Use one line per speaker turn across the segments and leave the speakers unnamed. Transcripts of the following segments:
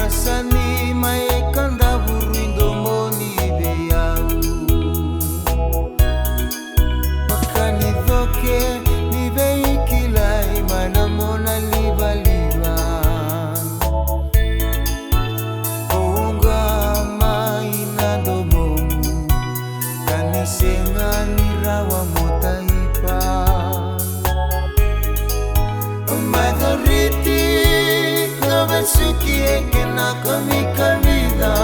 Marasani mai kanda buruindo moni beyau Makani doke ni beikilai mana mona liba liba Ounga maina domomu Kani senga ni rawa motaipa Madoriti Suki ekena kami kamida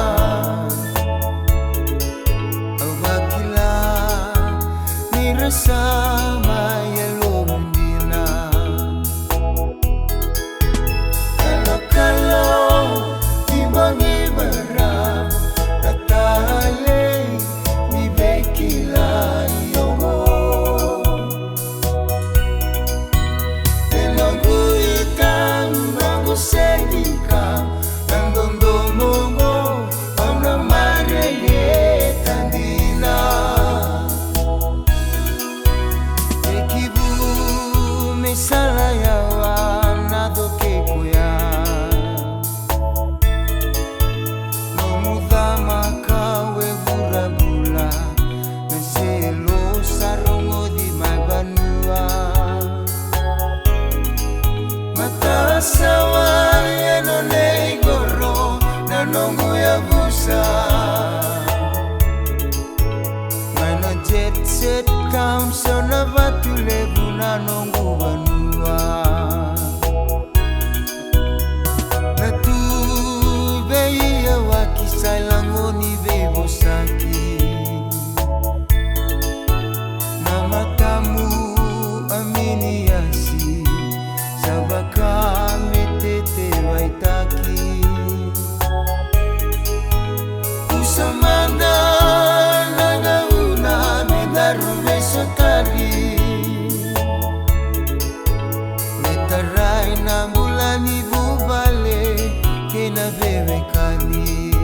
Awakila ni rasa mayalo mundina Kalokalo Bogi barab Natale ni bekila yongo Tenongu itang bangu sedika Nandondo mongo Amna mareye tandina Ekibu misala yawa nadoke kuya Nomuda makawe burabula Meselo sarongo di mabanua Mata sawa yeno neigoro Nanongo ya busa Mana jet set kam sona batulebu Nanongo banua Natu beia wakisai langoni bebosaki Namatamu amini yasi Sabaka metete waitaki Usamanda nagauna medarume sotari Metarai na mulani bubale Kena bebekani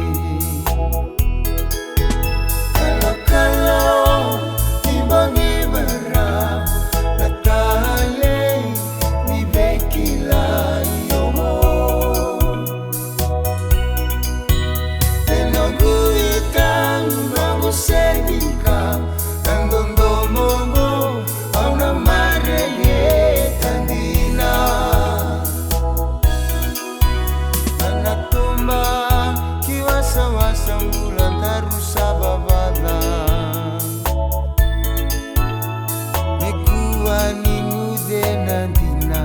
Kalokalo Bogi barab Natale ni bekila yongo Tenongu itang bangu sedika Nandondo mongo Auna mareye tandina Anatomba kiwasa-wasa bulan tarusa babada Mekuani mude nandina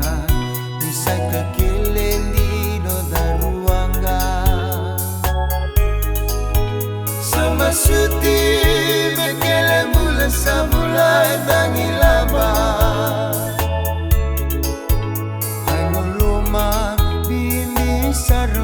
Bisa kakelendino daruanga Sama suti mekele mula sabula dangilaba Ano loma bini sarang